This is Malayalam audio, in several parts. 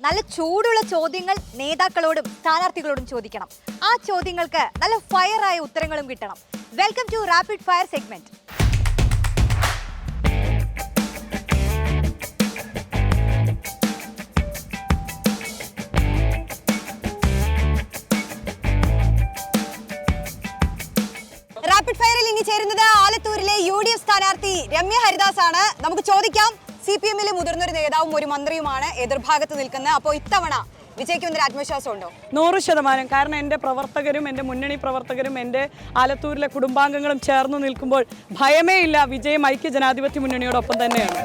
നല്ല ചൂടുള്ള ചോദ്യങ്ങൾ നേതാക്കളോടും സ്ഥാനാർത്ഥികളോടും ചോദിക്കണം. ആ ചോദ്യങ്ങൾക്ക് നല്ല ഫയറായ ഉത്തരങ്ങളും കിട്ടണം. Welcome to rapid fire segment. Rapid ഫയറിൽ ഇനി ചേരുന്നത് ആലത്തൂരിലെ UDF സ്ഥാനാർത്ഥി രമ്യ ഹരിദാസ് ആണ്. നമുക്ക് ചോദിക്കാം. CPM-ലെ മുതിർന്നൊരു നേതാവും ഒരു മന്ത്രിയുമാണ് എതിർഭാഗത്ത് നിൽക്കുന്നത്. അപ്പോൾ ഇത്തവണ വിജയിക്കുമെന്നൊരു ആത്മവിശ്വാസം ഉണ്ടോ? 100%. കാരണം എൻ്റെ പ്രവർത്തകരും എൻ്റെ മുന്നണി പ്രവർത്തകരും എൻ്റെ ആലത്തൂരിലെ കുടുംബാംഗങ്ങളും ചേർന്ന് നിൽക്കുമ്പോൾ ഭയമേ ഇല്ല. വിജയം ഐക്യ ജനാധിപത്യ മുന്നണിയോടൊപ്പം തന്നെയാണ്.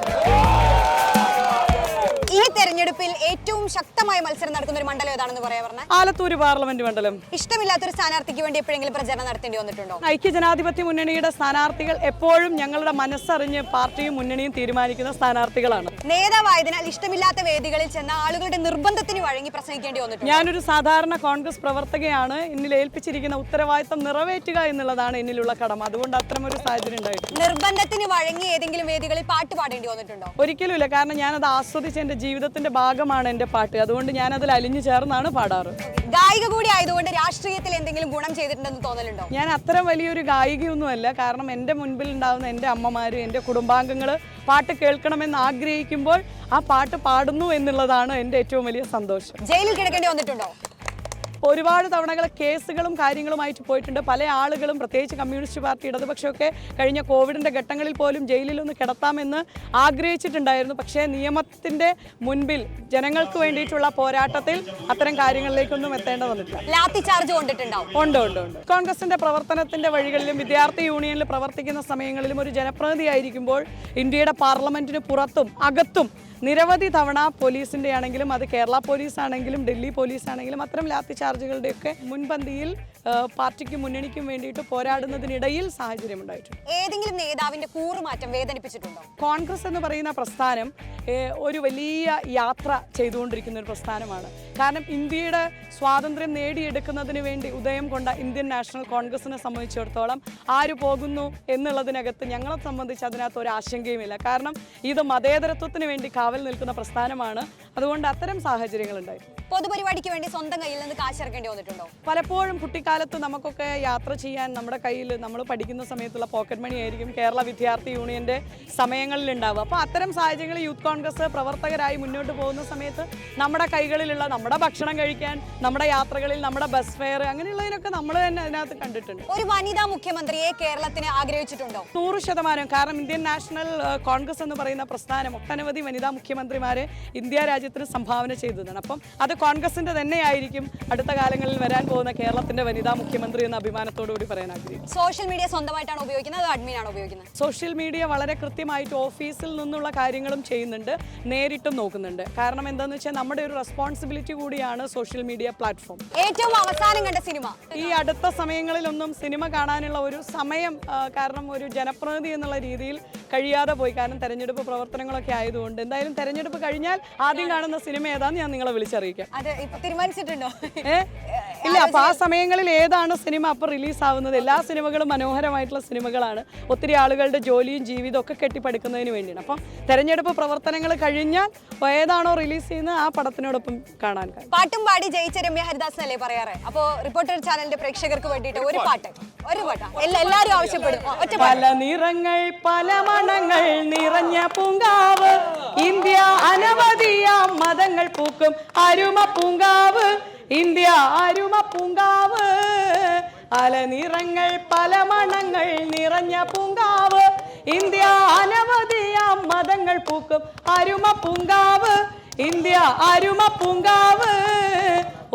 ഈ തെരഞ്ഞെടുപ്പിൽ ഏറ്റവും ശക്തമായ മത്സരം നടക്കുന്ന ഒരു മണ്ഡലം ഏതാണെന്ന് പറയാൻ പറഞ്ഞാൽ ആലത്തൂര് പാർലമെന്റ് മണ്ഡലം. ഇഷ്ടമില്ലാത്തൊരു സ്ഥാനാർത്ഥിക്ക് വേണ്ടി എപ്പോഴെങ്കിലും പ്രചരണം നടത്തേണ്ടി വന്നിട്ടുണ്ടോ? ഐക്യ ജനാധിപത്യ മുന്നണിയുടെ സ്ഥാനാർത്ഥികൾ എപ്പോഴും ഞങ്ങളുടെ മനസ്സറിഞ്ഞ് പാർട്ടിയും മുന്നണിയും തീരുമാനിക്കുന്ന സ്ഥാനാർത്ഥികളാണ്. നേതാവായതിനാൽ ഇഷ്ടമില്ലാത്ത വേദികളിൽ ചെന്ന ആളുകളുടെ നിർബന്ധത്തിന് വഴങ്ങി പ്രസംഗിക്കേണ്ടി വന്നിട്ടുണ്ട്. ഞാനൊരു സാധാരണ കോൺഗ്രസ് പ്രവർത്തകയാണ്. എന്നിൽ ഏൽപ്പിച്ചിരിക്കുന്ന ഉത്തരവാദിത്തം നിറവേറ്റുക എന്നുള്ളതാണ് എന്നിലുള്ള കടമ. അതുകൊണ്ട് അത്തരമൊരു സാഹചര്യം ഉണ്ടായിട്ടുണ്ട്. നിർബന്ധത്തിന് വഴങ്ങി ഏതെങ്കിലും വേദികളിൽ പാട്ട് പാടേണ്ടി വന്നിട്ടുണ്ടോ? ഒരിക്കലുമില്ല. കാരണം ഞാനത് ആസ്വദിച്ച് എൻ്റെ ജീവിതത്തിന്റെ ഭാഗമാണ് എൻ്റെ പാട്ട്. അതുകൊണ്ട് ഞാനതിൽ അലിഞ്ഞു ചേർന്നാണ് പാടാറ്. ഗായിക കൂടി ആയതുകൊണ്ട് രാഷ്ട്രീയത്തിൽ എന്തെങ്കിലും ഗുണം ചെയ്തിട്ടുണ്ടെന്ന് തോന്നലുണ്ടോ? ഞാൻ അത്ര വലിയൊരു ഗായികയൊന്നുമല്ല. കാരണം എൻ്റെ മുൻപിൽ ഉണ്ടാകുന്ന എൻ്റെ അമ്മമാർ, എൻ്റെ കുടുംബാംഗങ്ങൾ പാട്ട് കേൾക്കണമെന്ന് ആഗ്രഹിക്കുമ്പോൾ ആ പാട്ട് പാടുന്നു എന്നുള്ളതാണ് എൻ്റെ ഏറ്റവും വലിയ സന്തോഷം. ജയിലിൽ കിടക്കേണ്ടി വന്നിട്ടുണ്ടോ? ഒരുപാട് തവണകൾ കേസുകളും കാര്യങ്ങളുമായിട്ട് പോയിട്ടുണ്ട്. പല ആളുകളും, പ്രത്യേകിച്ച് കമ്മ്യൂണിസ്റ്റ് പാർട്ടി, ഇടതുപക്ഷമൊക്കെ കഴിഞ്ഞ കോവിഡിൻ്റെ ഘട്ടങ്ങളിൽ പോലും ജയിലിലൊന്ന് കിടത്താമെന്ന് ആഗ്രഹിച്ചിട്ടുണ്ടായിരുന്നു. പക്ഷേ നിയമത്തിൻ്റെ മുൻപിൽ ജനങ്ങൾക്ക് വേണ്ടിയിട്ടുള്ള പോരാട്ടത്തിൽ അത്തരം കാര്യങ്ങളിലേക്കൊന്നും എത്തേണ്ട വന്നിട്ടില്ല. ലാത്തി ചാർജ് കൊണ്ടിട്ടുണ്ടാവും? ഉണ്ട്. കോൺഗ്രസിൻ്റെ പ്രവർത്തനത്തിൻ്റെ വഴികളിലും വിദ്യാർത്ഥി യൂണിയനിൽ പ്രവർത്തിക്കുന്ന സമയങ്ങളിലും ഒരു ജനപ്രതിനിധിയായിരിക്കുമ്പോൾ ഇന്ത്യയുടെ പാർലമെന്റിന് പുറത്തും അകത്തും നിരവധി തവണ പോലീസിൻ്റെ ആണെങ്കിലും, അത് കേരള പോലീസ് ആണെങ്കിലും ഡൽഹി പോലീസ് ആണെങ്കിലും, അത്തരം ലാത്തി ചാർജുകളുടെയൊക്കെ മുൻപന്തിയിൽ പാർട്ടിക്കും മുന്നണിക്കും വേണ്ടിയിട്ട് പോരാടുന്നതിനിടയിൽ സാഹചര്യം ഉണ്ടായിട്ടുണ്ട്. ഏതെങ്കിലും നേതാവിന്റെ കൂറുമാറ്റം വേദനിപ്പിച്ചിട്ടുണ്ടോ? കോൺഗ്രസ് എന്ന് പറയുന്ന പ്രസ്ഥാനം ഒരു വലിയ യാത്ര ചെയ്തുകൊണ്ടിരിക്കുന്ന ഒരു പ്രസ്ഥാനമാണ്. കാരണം ഇന്ത്യയുടെ സ്വാതന്ത്ര്യം നേടിയെടുക്കുന്നതിന് വേണ്ടി ഉദയം കൊണ്ട ഇന്ത്യൻ നാഷണൽ കോൺഗ്രസിനെ സംബന്ധിച്ചിടത്തോളം ആര് പോകുന്നു എന്നുള്ളതിനകത്ത് ഞങ്ങളെ സംബന്ധിച്ച് അതിനകത്ത് ഒരു ആശങ്കയുമില്ല. കാരണം ഇത് മതേതരത്വത്തിന് വേണ്ടി കാവൽ നിൽക്കുന്ന പ്രസ്ഥാനമാണ്. അതുകൊണ്ട് അത്തരം സാഹചര്യങ്ങളുണ്ടായി. പൊതുപരിപാടിക്ക് വേണ്ടി സ്വന്തം കയ്യിൽ നിന്ന് കാശിറക്കേണ്ടി വന്നിട്ടുണ്ടോ? പലപ്പോഴും കുട്ടിക്കാലത്ത് നമുക്കൊക്കെ യാത്ര ചെയ്യാൻ നമ്മുടെ കയ്യിൽ, നമ്മൾ പഠിക്കുന്ന സമയത്തുള്ള പോക്കറ്റ് മണി ആയിരിക്കും കേരള വിദ്യാർത്ഥി യൂണിയൻ്റെ സമയങ്ങളിൽ ഉണ്ടാവുക. അപ്പോൾ അത്തരം സാഹചര്യങ്ങളിൽ യൂത്ത് കോൺഗ്രസ് പ്രവർത്തകരായി മുന്നോട്ട് പോകുന്ന സമയത്ത് നമ്മുടെ കൈകളിലുള്ള നമ്മുടെ ഭക്ഷണം കഴിക്കാൻ, നമ്മുടെ യാത്രകളിൽ നമ്മുടെ ബസ് ഫെയർ, അങ്ങനെയുള്ളതിനൊക്കെ നമ്മൾ തന്നെ അതിനകത്ത് കണ്ടിട്ടുണ്ട്. ഒരു വനിതാ മുഖ്യമന്ത്രിയെ കേരളത്തിന് ആഗ്രഹിച്ചിട്ടുണ്ടോ? 100%. കാരണം ഇന്ത്യൻ നാഷണൽ കോൺഗ്രസ് എന്ന് പറയുന്ന പ്രസ്ഥാനം ഒട്ടനവധി വനിതാ മുഖ്യമന്ത്രിമാരെ ഇന്ത്യ രാജ്യത്തിന് സംഭാവന ചെയ്തതാണ്. അപ്പം അത് കോൺഗ്രസിന്റെ തന്നെയായിരിക്കും അടുത്ത കാലങ്ങളിൽ വരാൻ പോകുന്ന കേരളത്തിന്റെ വനിതാ മുഖ്യമന്ത്രി എന്ന അഭിമാനത്തോടുകൂടി പറയാൻ ആഗ്രഹിക്കും. സോഷ്യൽ മീഡിയ സ്വന്തമായിട്ടാണ് ഉപയോഗിക്കുന്നത്, അതോ അഡ്മിനാണോ ഉപയോഗിക്കുന്നത്? സോഷ്യൽ മീഡിയ വളരെ കൃത്യമായിട്ട് ഓഫീസിൽ നിന്നുള്ള കാര്യങ്ങളും ചെയ്യുന്നുണ്ട്, നേരിട്ടും നോക്കുന്നുണ്ട്. കാരണം എന്താണെന്ന് വെച്ചാൽ നമ്മുടെ ഒരു റെസ്പോൺസിബിലിറ്റി കൂടിയാണ് സോഷ്യൽ മീഡിയ പ്ലാറ്റ്ഫോം. ഏറ്റവും അവസാനം കണ്ട സിനിമ? ഈ അടുത്ത സമയങ്ങളിലൊന്നും സിനിമ കാണാനുള്ള ഒരു സമയം, കാരണം ഒരു ജനപ്രതിനിധി എന്നുള്ള രീതിയിൽ കഴിയാതെ പോയി. കാരണം തെരഞ്ഞെടുപ്പ് പ്രവർത്തനങ്ങളൊക്കെ ആയതുകൊണ്ട്. എന്തായാലും തെരഞ്ഞെടുപ്പ് കഴിഞ്ഞാൽ ആദ്യം കാണുന്ന സിനിമ ഏതാന്ന് ഞാൻ നിങ്ങളെ വിളിച്ചറിയിക്കാം. അത് ഇപ്പൊ തീരുമാനിച്ചിട്ടുണ്ടോ? ഇല്ല. അപ്പൊ ആ സമയങ്ങളിൽ ഏതാണ് സിനിമ അപ്പോൾ റിലീസ് ആവുന്നത്? എല്ലാ സിനിമകളും മനോഹരമായിട്ടുള്ള സിനിമകളാണ്. ഒത്തിരി ആളുകളുടെ ജോലിയും ജീവിതവും ഒക്കെ കെട്ടിപ്പടുക്കുന്നതിന് വേണ്ടിയാണ്. അപ്പം തെരഞ്ഞെടുപ്പ് പ്രവർത്തനങ്ങൾ കഴിഞ്ഞാൽ ഏതാണോ റിലീസ് ചെയ്യുന്നത് ആ പടത്തിനോടൊപ്പം കാണാൻ കഴിയും. പാട്ടും പാടി ജയിച്ച രമ്യ ഹരിദാസ് അല്ലേ പറയാറ്? അപ്പോ റിപ്പോർട്ടർ ചാനലിന്റെ പ്രേക്ഷകർക്ക് വേണ്ടിയിട്ട് ഒരു പാട്ട് എല്ലാവരും ആവശ്യപ്പെടും. പല നിറങ്ങൾ പല മണങ്ങൾ നിറഞ്ഞ പൂങ്കാവ്, ഇന്ത്യ അനവധിയാം മതങ്ങൾ പൂക്കും അരുമ പൂങ്കാവ്, ഇന്ത്യ അരുമ പൂങ്കാവ്. പല നിറങ്ങൾ പല മണങ്ങൾ നിറഞ്ഞ പൂങ്കാവ്, ഇന്ത്യ അനവധിയാം മതങ്ങൾ പൂക്കും അരുമ പൂങ്കാവ്, ഇന്ത്യ അരുമ പൂങ്കാവ്.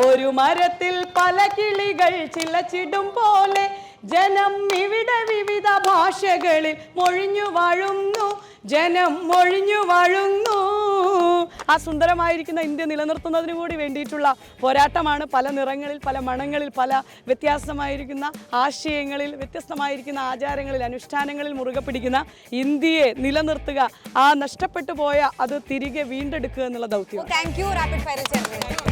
ഒരു മരത്തിൽ പല കിളികൾ ചില്ലച്ചിടും പോലെ ജനം ഇവിടെ വിവിധ ഭാഷകളിൽ മൊഴിഞ്ഞു വാഴുന്നു, ജനം മൊഴിഞ്ഞു വാഴുന്നു. ആ സുന്ദരമായിരിക്കുന്ന ഇന്ത്യ നിലനിർത്തുന്നതിന് കൂടി വേണ്ടിയിട്ടുള്ള പോരാട്ടമാണ്. പല നിറങ്ങളിൽ പല മണങ്ങളിൽ പല വ്യത്യാസമായിരിക്കുന്ന ആശയങ്ങളിൽ വ്യത്യസ്തമായിരിക്കുന്ന ആചാരങ്ങളിൽ അനുഷ്ഠാനങ്ങളിൽ മുറുകെ പിടിക്കുന്ന ഇന്ത്യയെ നിലനിർത്തുക, ആ നഷ്ടപ്പെട്ടു പോയ അത് തിരികെ വീണ്ടെടുക്കുക എന്നുള്ള ദൗത്യം. Thank you. റാപ്പിഡ് ഫയറിൽ ചേർന്നത്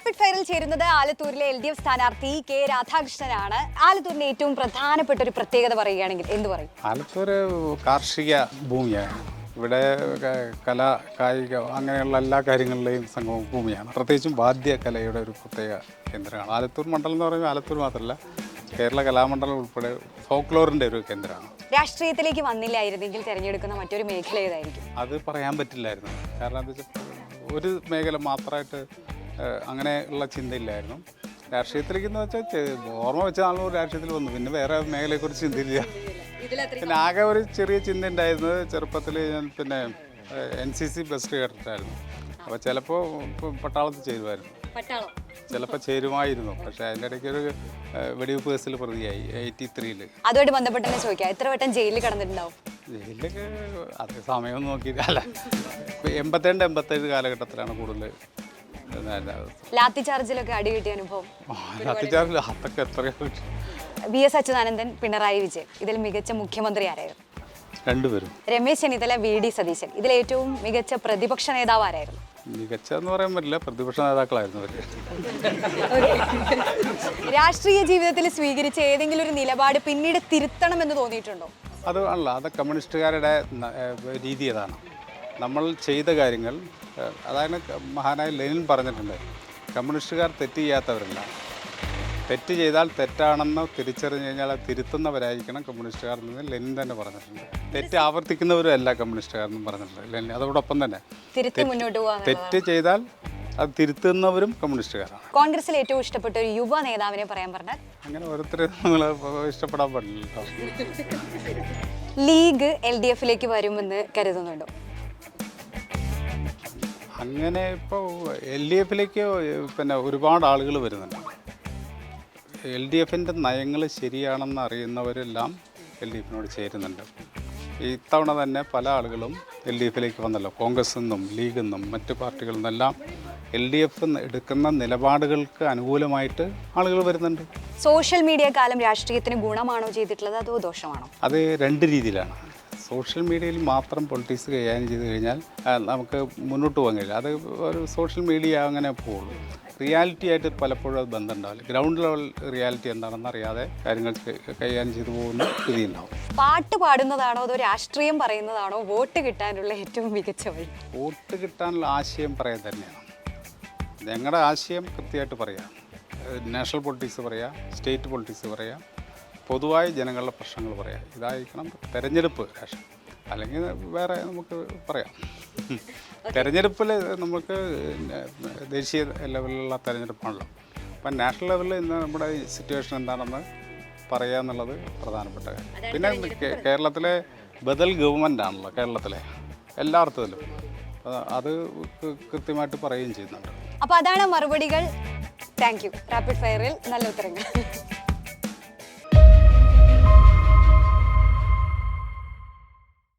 റാപ്പിഡ് ഫയറിൽ ചേരുന്നത് ആലത്തൂരിലെ LDF സ്ഥാനാർത്ഥി കെ രാധാകൃഷ്ണനാണ്. ആലത്തൂരിന്റെ ഏറ്റവും പ്രധാനപ്പെട്ട ഒരു പ്രത്യേകത പറയുകയാണെങ്കിൽ എന്ത് പറയും? ആലത്തൂർ കാർഷിക ഭൂമിയാണ്. ഇവിടെ കല, കായിക അങ്ങനെയുള്ള എല്ലാ കാര്യങ്ങളിലെയും സംഗമ ഭൂമിയാണ്. പ്രത്യേകിച്ചും വാദ്യകലയുടെ ഒരു പ്രത്യേക കേന്ദ്രമാണ്. ആലത്തൂർ മണ്ഡലം എന്ന് പറയുമ്പോൾ ആലത്തൂർ മാത്രമല്ല, കേരള കലാമണ്ഡലം ഉൾപ്പെടെ ഫോക്ലോറിൻ്റെ ഒരു കേന്ദ്രമാണ്. രാഷ്ട്രീയത്തിലേക്ക് വന്നില്ലായിരുന്നെങ്കിൽ തിരഞ്ഞെടുക്കുന്ന മറ്റൊരു മേഖല ഏതായിരിക്കും? അത് പറയാൻ പറ്റില്ലായിരുന്നു. കാരണം എന്താ വെച്ചാൽ ഒരു മേഖല മാത്രമായിട്ട് അങ്ങനെയുള്ള ചിന്തയില്ലായിരുന്നു. രാഷ്ട്രീയത്തിലേക്കെന്ന് വെച്ചാൽ ഓർമ്മ വെച്ച ആളുകൾ രാഷ്ട്രീയത്തിൽ വന്നു, പിന്നെ വേറെ മേഖലയെക്കുറിച്ച് ചിന്തയില്ല. പിന്നെ ആകെ ഒരു ചെറിയ ചിന്ത ഉണ്ടായിരുന്നത് ചെറുപ്പത്തിൽ ഞാൻ പിന്നെ NCC ബെസ്റ്റ് കേട്ടിട്ടായിരുന്നു. അപ്പോൾ ചിലപ്പോൾ പട്ടാളത്തിൽ ചേരുമായിരുന്നു, ചിലപ്പോൾ ചേരുമായിരുന്നു. പക്ഷേ അതിൻ്റെ ഇടയ്ക്ക് ഒരു വെടിവെപ്പ് കേസിൽ പ്രതിയായി 83-ൽ. അതുമായിട്ട് ബന്ധപ്പെട്ട് തന്നെ ചോദിക്കാം, എത്ര വട്ടം ജയിലിൽ കിടന്നിട്ടുണ്ടാവും? ജയിലിലൊക്കെ അതേ സമയം നോക്കിയിട്ടല്ല, 82-87 കാലഘട്ടത്തിലാണ് കൂടുതൽ. ലാത്തി ചാർജിലൊക്കെ അടി കിട്ടിയ അനുഭവം? ലാത്തി ചാർജിൽ അതൊക്കെ എത്രയോ. VS അച്യുതാനന്ദൻ, പിണറായി വിജയൻ, ഇതിൽ മികച്ച മുഖ്യമന്ത്രി ആരായിരുന്നു? രണ്ടുപേരും. രമേശ് ചെന്നിത്തല, VD സതീശൻ, ഇതിൽ ഏറ്റവും മികച്ച പ്രതിപക്ഷ നേതാവ് ആരായിരുന്നു? മികച്ച എന്ന് പറയാൻ പറ്റില്ല, പ്രതിപക്ഷ നേതാക്കളായിരുന്നു അവർ. രാഷ്ട്രീയ ജീവിതത്തിൽ സ്വീകരിച്ച ഏതെങ്കിലും ഒരു നിലപാട് പിന്നീട് തിരുത്തണം എന്ന് തോന്നിയിട്ടുണ്ടോ? അത് അല്ല, അത് കമ്മ്യൂണിസ്റ്റുകാരുടെ രീതി അതാണ്. നമ്മൾ ചെയ്ത കാര്യങ്ങൾ, അതാണ് മഹാനായ ലെനിൻ പറഞ്ഞിട്ടുണ്ട്, കമ്മ്യൂണിസ്റ്റുകാർ തെറ്റ് ചെയ്യാത്തവരല്ല, തെറ്റ് ചെയ്താൽ തെറ്റാണെന്ന് തിരിച്ചറിഞ്ഞു കഴിഞ്ഞാൽ അത് തിരുത്തുന്നവരായിരിക്കണം കമ്മ്യൂണിസ്റ്റുകാർ എന്ന് ലെനിൻ തന്നെ പറഞ്ഞിട്ടുണ്ട്. തെറ്റ് ആവർത്തിക്കുന്നവരും അല്ല കമ്മ്യൂണിസ്റ്റുകാരെന്നും പറഞ്ഞിട്ടുണ്ട് ലെനിൻ. അതോടൊപ്പം തന്നെ തെറ്റ് ചെയ്താൽ അത് തിരുത്തുന്നവരും കമ്മ്യൂണിസ്റ്റുകാരാണ്. കോൺഗ്രസിൽ ഏറ്റവും ഇഷ്ടപ്പെട്ട ഒരു യുവ നേതാവിനെ പറയാൻ പറഞ്ഞാൽ? അങ്ങനെ ഓരോരുത്തരും നമ്മൾ ഇഷ്ടപ്പെടാൻ പാടില്ല. ലീഗ് LDFിലേക്ക് വരുമെന്ന് കരുതുന്നുണ്ടോ? അങ്ങനെ ഇപ്പോൾ LDFിലേക്ക് പിന്നെ ഒരുപാട് ആളുകൾ വരുന്നുണ്ട്. LDFിൻ്റെ നയങ്ങൾ ശരിയാണെന്ന് അറിയുന്നവരെല്ലാം LDFിനോട് ചേരുന്നുണ്ട്. ഇത്തവണ തന്നെ പല ആളുകളും LDFിലേക്ക് വന്നല്ലോ. കോൺഗ്രസിൽ നിന്നും ലീഗിൽ നിന്നും മറ്റ് പാർട്ടികളിൽ നിന്നെല്ലാം LDF എടുക്കുന്ന നിലപാടുകൾക്ക് അനുകൂലമായിട്ട് ആളുകൾ വരുന്നുണ്ട്. സോഷ്യൽ മീഡിയ കാലം രാഷ്ട്രീയത്തിന് ഗുണമാണോ ചെയ്തിട്ടുള്ളത്, അതോ ദോഷമാണോ? അത് രണ്ട് രീതിയിലാണ്. സോഷ്യൽ മീഡിയയിൽ മാത്രം പൊളിറ്റിക്സ് കൈകാര്യം ചെയ്ത് കഴിഞ്ഞാൽ നമുക്ക് മുന്നോട്ട് പോകാൻ കഴിയില്ല. അത് ഒരു സോഷ്യൽ മീഡിയ അങ്ങനെ പോകുള്ളൂ. റിയാലിറ്റി ആയിട്ട് പലപ്പോഴും അത് ബന്ധമുണ്ടാവില്ല. ഗ്രൗണ്ട് ലെവൽ റിയാലിറ്റി എന്താണെന്ന് അറിയാതെ കാര്യങ്ങൾ കൈകാര്യം ചെയ്തു പോകുന്ന സ്ഥിതി ഉണ്ടാവും. പാട്ട് പാടുന്നതാണോ അതോ രാഷ്ട്രീയം പറയുന്നതാണോ വോട്ട് കിട്ടാനുള്ള ഏറ്റവും മികച്ച വഴി? വോട്ട് കിട്ടാനുള്ള ആശയം പറയാൻ തന്നെയാണ്. ഞങ്ങളുടെ ആശയം കൃത്യമായിട്ട് പറയാം. നാഷണൽ പൊളിറ്റിക്സ് പറയാം, സ്റ്റേറ്റ് പൊളിറ്റിക്സ് പറയാം, പൊതുവായി ജനങ്ങളുടെ പ്രശ്നങ്ങൾ പറയാം. ഇതായിരിക്കണം തെരഞ്ഞെടുപ്പ് രാഷ്ട്രീയം. അല്ലെങ്കിൽ വേറെ നമുക്ക് പറയാം. തെരഞ്ഞെടുപ്പിൽ നമുക്ക് ദേശീയ ലെവലിലുള്ള തെരഞ്ഞെടുപ്പാണല്ലോ. അപ്പം നാഷണൽ ലെവലിൽ ഇന്ന് നമ്മുടെ സിറ്റുവേഷൻ എന്താണെന്ന് പറയുക എന്നുള്ളത് പ്രധാനപ്പെട്ട കാര്യം. പിന്നെ കേരളത്തിലെ ബദൽ ഗവൺമെൻറ് ആണല്ലോ കേരളത്തിലെ എല്ലാ അർത്ഥത്തിലും. അത് കൃത്യമായിട്ട് പറയുകയും ചെയ്യുന്നുണ്ട്. അപ്പോൾ അതാണ് മറുപടികൾ. Thank you. റാപ്പിഡ് ഫയറിൽ നല്ല ഉത്തരങ്ങൾ.